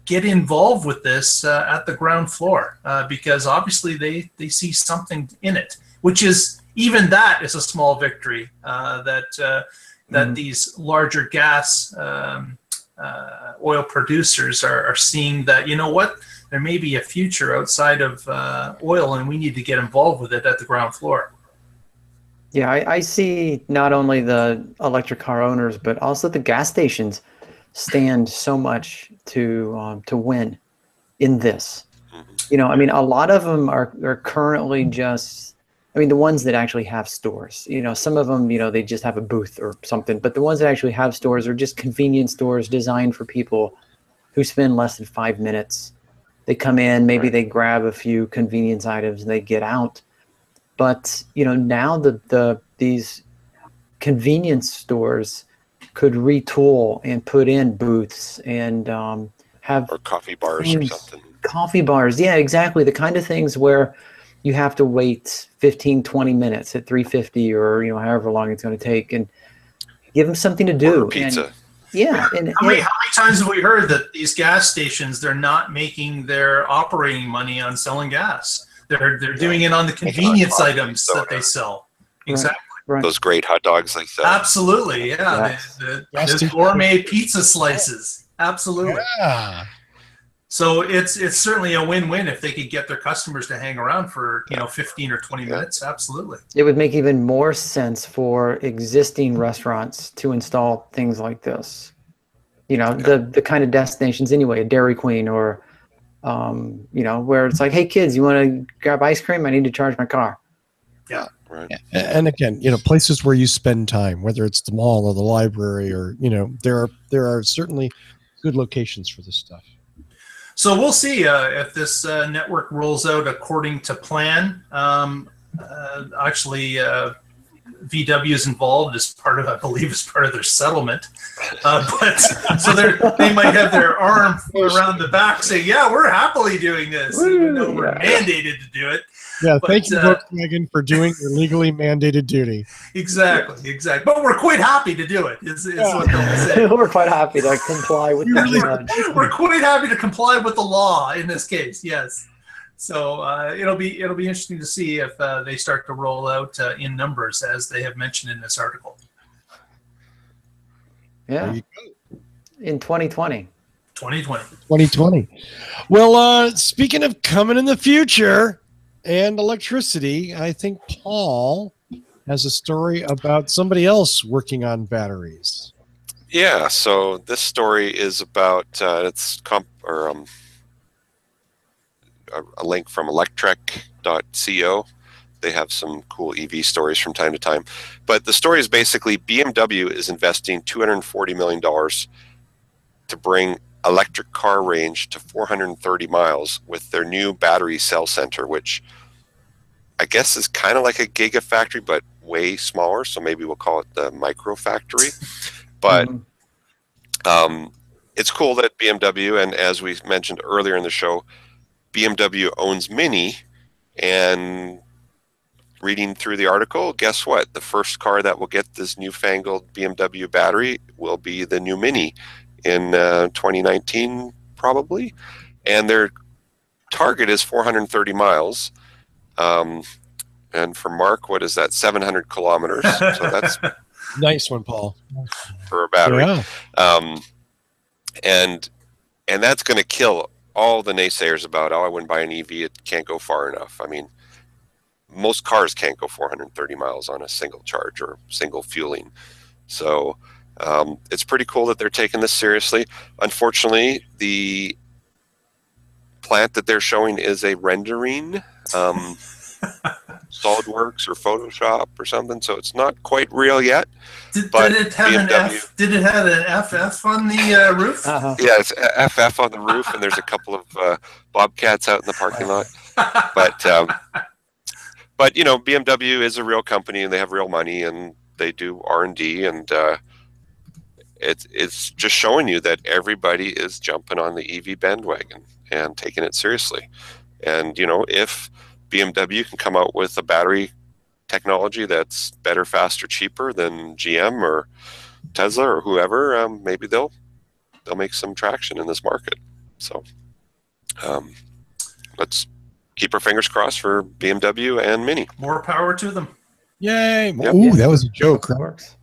get involved with this at the ground floor, because obviously they see something in it, which is, even that is a small victory, that these larger gas oil producers are seeing that, there may be a future outside of oil, and we need to get involved with it at the ground floor. Yeah, I see not only the electric car owners, but also the gas stations stand so much to win in this. A lot of them are currently just, the ones that actually have stores. Some of them, they just have a booth or something, but the ones that actually have stores are just convenience stores designed for people who spend less than 5 minutes. They come in, maybe they grab a few convenience items and they get out. But now these convenience stores could retool and put in booths and have, or coffee bars or something. Coffee bars, yeah, exactly. The kind of things where you have to wait 15, 20 minutes at 350 or however long it's going to take, and give them something to do. Order pizza. And, yeah. And how many times have we heard that these gas stations, they're not making their operating money on selling gas? They're doing it on the convenience items that they sell. Exactly. Right. Those great hot dogs they sell. Absolutely, yeah. Yes. The gourmet pizza slices. Absolutely. Yeah. So it's certainly a win-win if they could get their customers to hang around for 15 or 20 minutes. Absolutely. It would make even more sense for existing restaurants to install things like this. The kind of destinations anyway, a Dairy Queen or where it's like, hey kids, you want to grab ice cream? I need to charge my car. Yeah. Right. And again, places where you spend time, whether it's the mall or the library, or there are certainly good locations for this stuff. So we'll see if this network rolls out according to plan. Actually, VW is involved as part of, I believe, as part of their settlement. But so they might have their arm around the back saying, "Yeah, we're happily doing this, even though we're mandated to do it." Yeah, thank you, Volkswagen, for doing your legally mandated duty. Exactly. But we're quite happy to do it. Is what they'll say. We're quite happy to comply with We're quite happy to comply with the law in this case. Yes. So it'll be interesting to see if they start to roll out in numbers, as they have mentioned in this article. Yeah. In 2020. 2020. Well, speaking of coming in the future and electricity, I think Paul has a story about somebody else working on batteries. Yeah, so this story is about a link from electrek.co. They have some cool EV stories from time to time. But the story is basically BMW is investing $240 million to bring electric car range to 430 miles with their new battery cell center, which I guess is kind of like a gigafactory, but way smaller. So maybe we'll call it the micro factory. But it's cool that BMW, and as we mentioned earlier in the show, BMW owns Mini, and reading through the article, guess what? The first car that will get this newfangled BMW battery will be the new Mini in 2019, probably. And their target is 430 miles. And for Mark, what is that? 700 kilometers. So that's nice one, Paul. For a battery. Yeah. And that's going to kill all the naysayers about, I wouldn't buy an EV, it can't go far enough. I mean, most cars can't go 430 miles on a single charge or single fueling. So it's pretty cool that they're taking this seriously. Unfortunately, the plant that they're showing is a rendering, SolidWorks or Photoshop or something, so it's not quite real yet. Did it have an FF on the roof? Yeah, it's FF on the roof, and there's a couple of Bobcats out in the parking lot. But you know, BMW is a real company, and they have real money, and they do R&D, and it's just showing you that everybody is jumping on the EV bandwagon and taking it seriously. And you know, if BMW can come out with a battery technology that's better, faster, cheaper than GM or Tesla or whoever, maybe they'll make some traction in this market. So let's keep our fingers crossed for BMW and Mini. More power to them. Yay! Yep. Ooh, that was a joke. Works.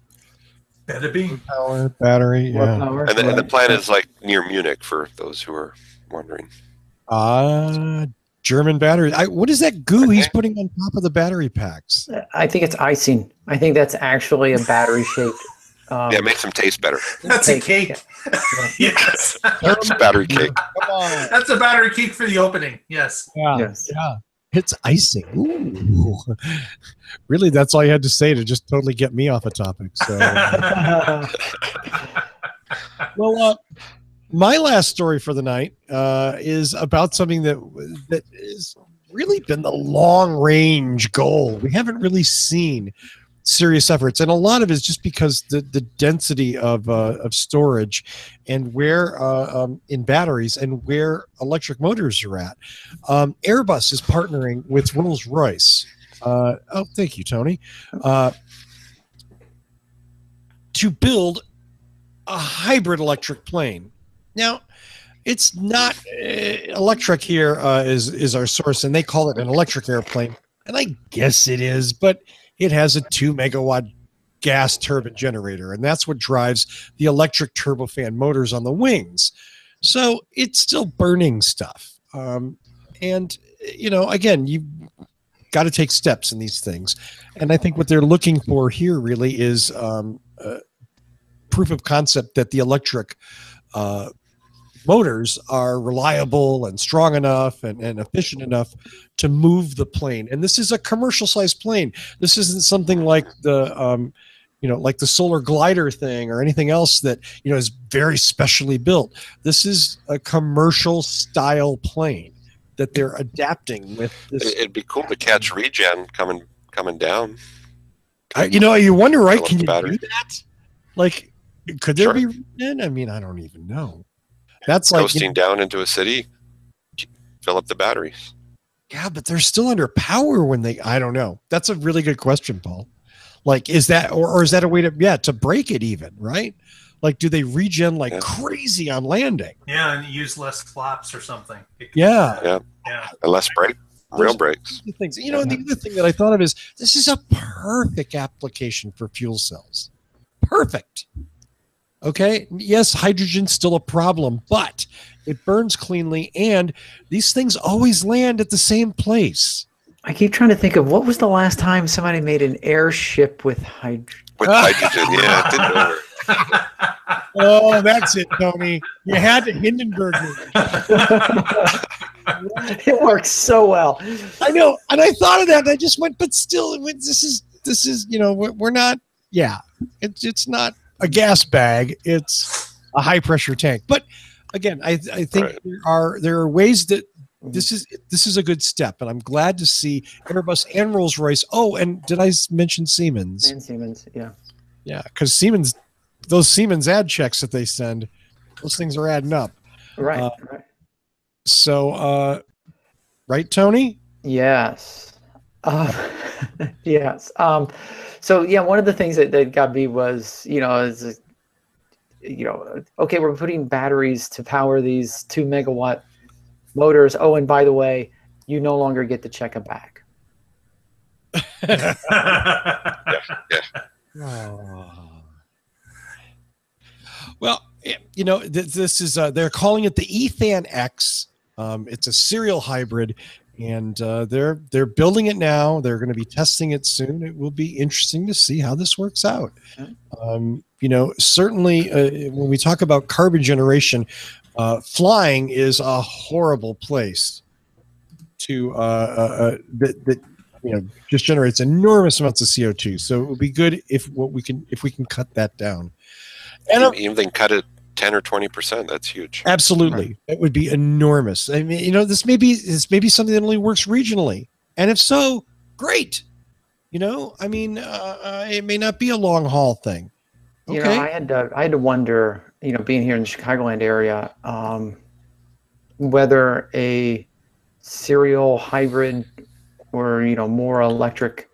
Better be. Power, battery, yeah. Power. And the plan is like near Munich, for those who are wondering. German battery. What is that goo he's putting on top of the battery packs? I think it's icing. I think that's actually a battery shaped. Yeah, it makes them taste better. That's a cake. Yes. It's a battery cake. Come on. That's a battery cake for the opening. Yes. Yeah. Yes. Yeah. It's icing. Ooh. Really, that's all you had to say to just totally get me off a topic. So, well, my last story for the night is about something that has really been the long-range goal. We haven't really seen serious efforts, and a lot of it is just because the density of storage and where in batteries and where electric motors are at. Airbus is partnering with Rolls-Royce. Thank you, Tony. To build a hybrid electric plane. Now, it's not Electrek here is our source, and they call it an electric airplane, and I guess it is, but it has a 2 megawatt gas turbine generator, and that's what drives the electric turbofan motors on the wings. So it's still burning stuff. And, you know, again, you've got to take steps in these things. And I think what they're looking for here really is proof of concept that the electric motors are reliable and strong enough and efficient enough to move the plane. And this is a commercial sized plane. This isn't something like the, like the solar glider thing or anything else that, is very specially built. This is a commercial style plane that they're adapting with this. It'd be cool to catch regen coming down You wonder, right? Fill up Can the you battery. do that? Like, could there Sure. be? I mean, I don't even know. That's like Coasting down into a city, fill up the batteries. yeah, but they're still under power when they. I don't know. That's a really good question, Paul. Like, is that or is that a way to break it even, right? Like, do they regen like crazy on landing? Yeah, and use less flaps or something. Yeah. And less real brakes. Things. And the other thing that I thought of is this is a perfect application for fuel cells. Perfect. Okay. Yes, hydrogen's still a problem, but it burns cleanly, and these things always land at the same place. I keep trying to think of what was the last time somebody made an airship with hydrogen. With hydrogen, yeah, it didn't work. Oh, that's it, Tony. You had to Hindenburg me. It works so well. I know, and I thought of that, and I just went, but still, this is we're not. Yeah, it's not a gas bag; it's a high pressure tank. But again, I think there are ways that this is a good step, and I'm glad to see Airbus and Rolls-Royce. Oh, and did I mention Siemens? And Siemens, yeah, because Siemens, those Siemens ad checks that they send, those things are adding up. Right. So, right, Tony? Yes. Yes. So yeah, one of the things that got me was, okay, we're putting batteries to power these 2 megawatt motors. Oh, and by the way, you no longer get to check a bag. Well, this is they're calling it the eFan X. It's a serial hybrid, and they're building it now. They're going to be testing it soon. It will be interesting to see how this works out. Certainly when we talk about carbon generation, flying is a horrible place to that just generates enormous amounts of CO2. So it would be good if we can cut that down. And even they can cut it 10 or 20%. That's huge. Absolutely. It would be enormous. I mean, this may be something that only works regionally. And if so, great. It may not be a long haul thing. Okay. I had to wonder, being here in the Chicagoland area, whether a serial hybrid or, more electric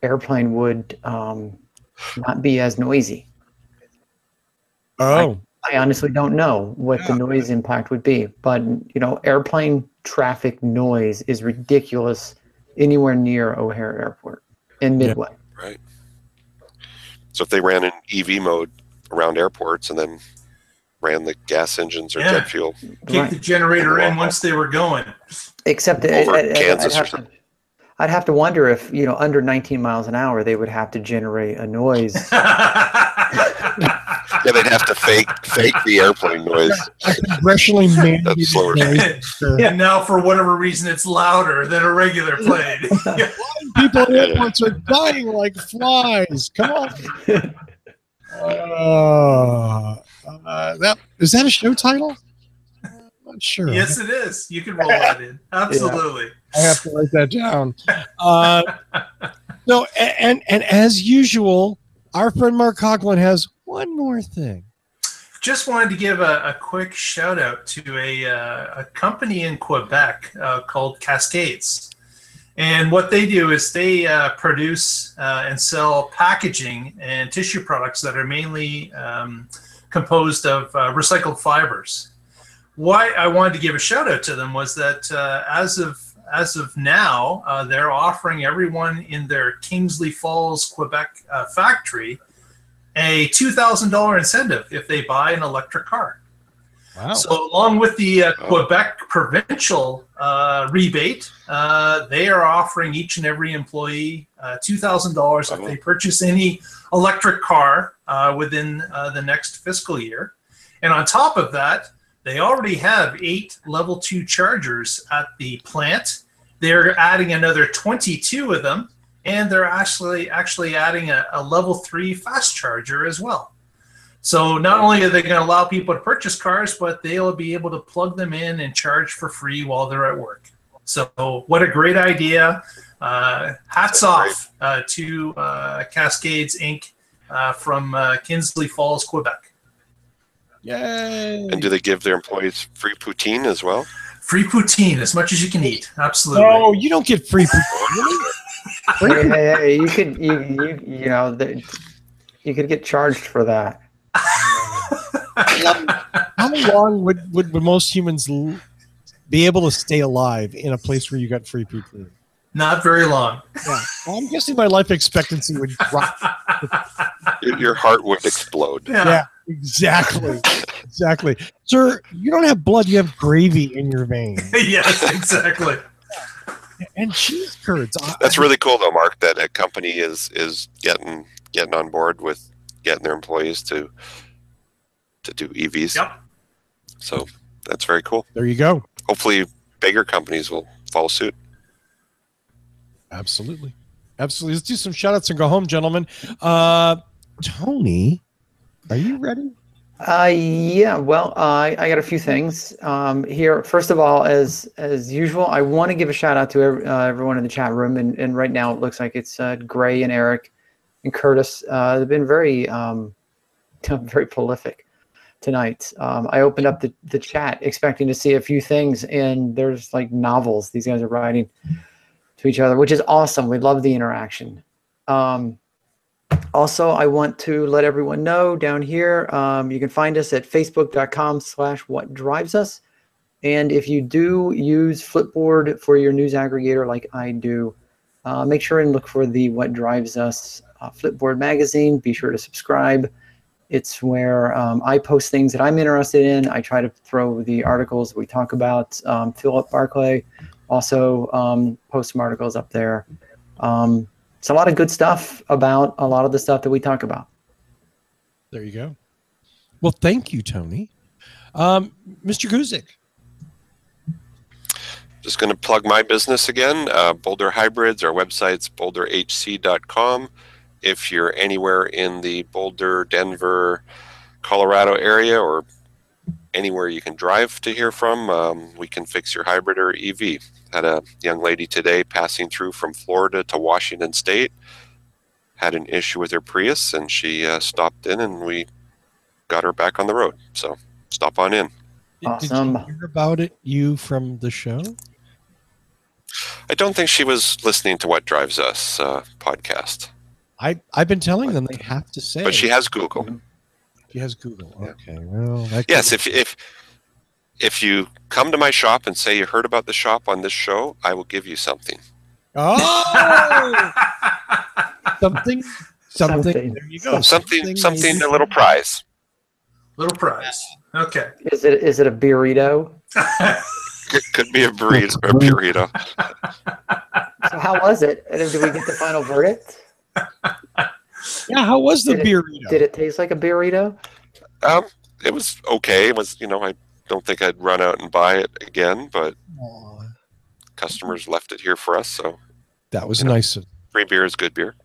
airplane would not be as noisy. Oh, I honestly don't know what the noise impact would be, but airplane traffic noise is ridiculous anywhere near O'Hare Airport in Midway. Yeah, right. So if they ran in EV mode around airports and then ran the gas engines or jet fuel, kick the generator in once they were going. Except over Kansas or something. I'd have to wonder if under 19 miles an hour they would have to generate a noise. Yeah, they'd have to fake the airplane noise. Congressionally mandated. Yeah, now for whatever reason it's louder than a regular plane. People in airports are dying like flies. Come on. Is that a show title? I'm not sure. Yes, it is. You can roll that in. Absolutely. I have to write that down. And as usual, our friend Mark Coughlin has one more thing. Just wanted to give a quick shout out to a company in Quebec called Cascades. And what they do is they produce and sell packaging and tissue products that are mainly composed of recycled fibers. Why I wanted to give a shout out to them was that as of now, they're offering everyone in their Kingsley Falls, Quebec factory a $2,000 incentive if they buy an electric car. Wow. So along with the Quebec provincial rebate, they are offering each and every employee $2,000 if they purchase any electric car within the next fiscal year. And on top of that, they already have 8 level 2 chargers at the plant. They're adding another 22 of them, and they're actually adding a level 3 fast charger as well. So not only are they going to allow people to purchase cars, but they'll be able to plug them in and charge for free while they're at work. So what a great idea. Hats off to Cascades Inc. From Kinsley Falls, Quebec. Yay! And do they give their employees free poutine as well? Free poutine, as much as you can eat. Absolutely. No, you don't get free poutine. Hey, you could you could get charged for that. How long would most humans be able to stay alive in a place where you got free poutine? Not very long. Yeah, well, I'm guessing my life expectancy would drop. Your heart would explode. Yeah, exactly. Exactly. Sir, you don't have blood, you have gravy in your veins. Yes, exactly. And cheese curds. That's really cool, though, Mark, that a company is getting on board with getting their employees to do EVs. Yep. So that's very cool. There you go. Hopefully bigger companies will follow suit. Absolutely. Absolutely. Let's do some shout outs and go home, gentlemen. Tony, are you ready? Yeah, well, I got a few things here. First of all, as usual, I want to give a shout out to everyone in the chat room. And right now it looks like it's Gray and Eric and Curtis. They've been very prolific tonight. I opened up the chat expecting to see a few things, and there's like novels these guys are writing to each other, which is awesome. We love the interaction. Also, I want to let everyone know down here, you can find us at facebook.com/whatdrivesus. And if you do use Flipboard for your news aggregator like I do, make sure and look for the What Drives Us Flipboard magazine. Be sure to subscribe. It's where I post things that I'm interested in. I try to throw the articles we talk about. Philip Barclay also post some articles up there. It's a lot of good stuff about a lot of the stuff that we talk about. There you go. Well, thank you, Tony. Mr. Guzik. Just going to plug my business again. Boulder Hybrids, our website's boulderhc.com. If you're anywhere in the Boulder, Denver, Colorado area, or anywhere you can drive to hear from, we can fix your hybrid or EV. Had a young lady today passing through from Florida to Washington State, had an issue with her Prius, and she stopped in, and we got her back on the road. So stop on in. Awesome. Did you hear about it, you from the show? I don't think she was listening to What Drives Us podcast. I've been telling them they have to say. But she has Google. She has Google. Yeah. Okay. Well, yes. If you come to my shop and say you heard about the shop on this show, I will give you something. Oh, something. There you go. Something. A little prize. Little prize. Okay. Is it a burrito? Could be a burrito. So how was it? And did we get the final verdict? Yeah, how was the burrito? Did it taste like a burrito? It was okay. It was, I don't think I'd run out and buy it again, but customers left it here for us, so that was nice. Free beer is good beer.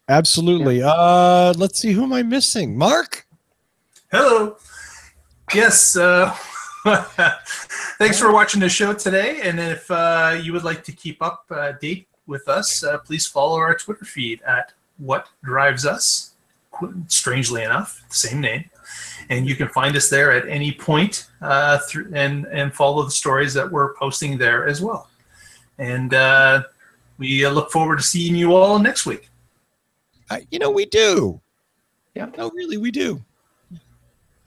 Absolutely. Yeah. Let's see, who am I missing? Mark? Hello. Yes. Thanks for watching the show today. And if you would like to keep up date with us, please follow our Twitter feed at What Drives Us. Strangely enough, same name. And you can find us there at any point and follow the stories that we're posting there as well. And we look forward to seeing you all next week. We do. Yeah. No, really, we do.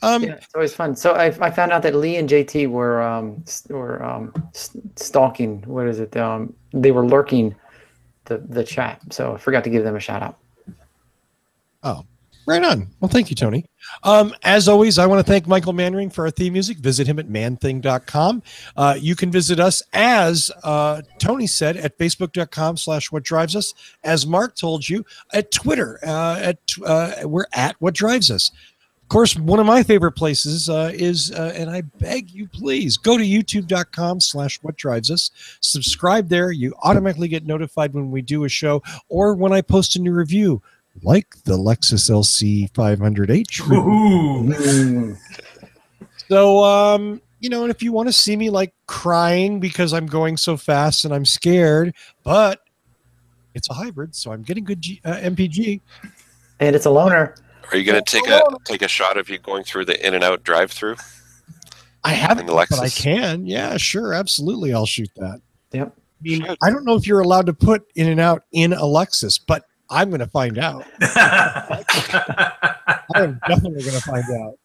Yeah, it's always fun. So I found out that Lee and JT were stalking. What is it? They were lurking the chat. So I forgot to give them a shout out. Oh, right on. Well, thank you, Tony. As always, I want to thank Michael Mannering for our theme music. Visit him at manthing.com. You can visit us, as Tony said, at facebook.com/whatdrivesus. As Mark told you, at Twitter, we're at What Drives Us. Of course, one of my favorite places is, and I beg you, please, go to youtube.com/whatdrivesus. Subscribe there. You automatically get notified when we do a show or when I post a new review, like the Lexus LC 500H. Ooh. So and if you want to see me like crying because I'm going so fast and I'm scared, but it's a hybrid, so I'm getting good MPG. And it's a loaner. Are you going to take a shot of you going through the In-N-Out drive-through? I haven't, but I can. Yeah, sure, absolutely. I'll shoot that. Yep. I mean, I don't know if you're allowed to put In-N-Out in a Lexus, but I'm going to find out. I am definitely going to find out.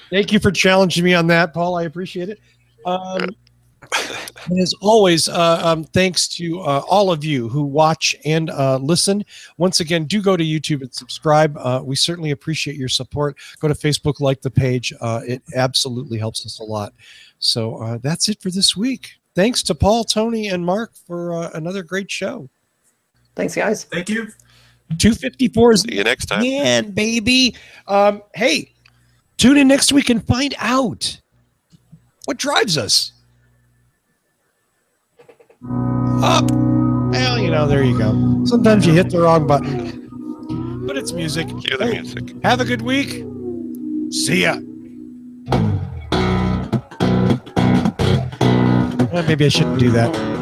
Thank you for challenging me on that, Paul. I appreciate it. And as always, thanks to all of you who watch and listen. Once again, do go to YouTube and subscribe. We certainly appreciate your support. Go to Facebook, like the page. It absolutely helps us a lot. So that's it for this week. Thanks to Paul, Tony, and Mark for another great show. Thanks, guys. Thank you. 254 is See you next time. man, baby. Hey, tune in next week and find out what drives us. Up. Well, there you go. Sometimes you hit the wrong button. But it's music. Cue the music. Have a good week. See ya. Maybe I shouldn't do that.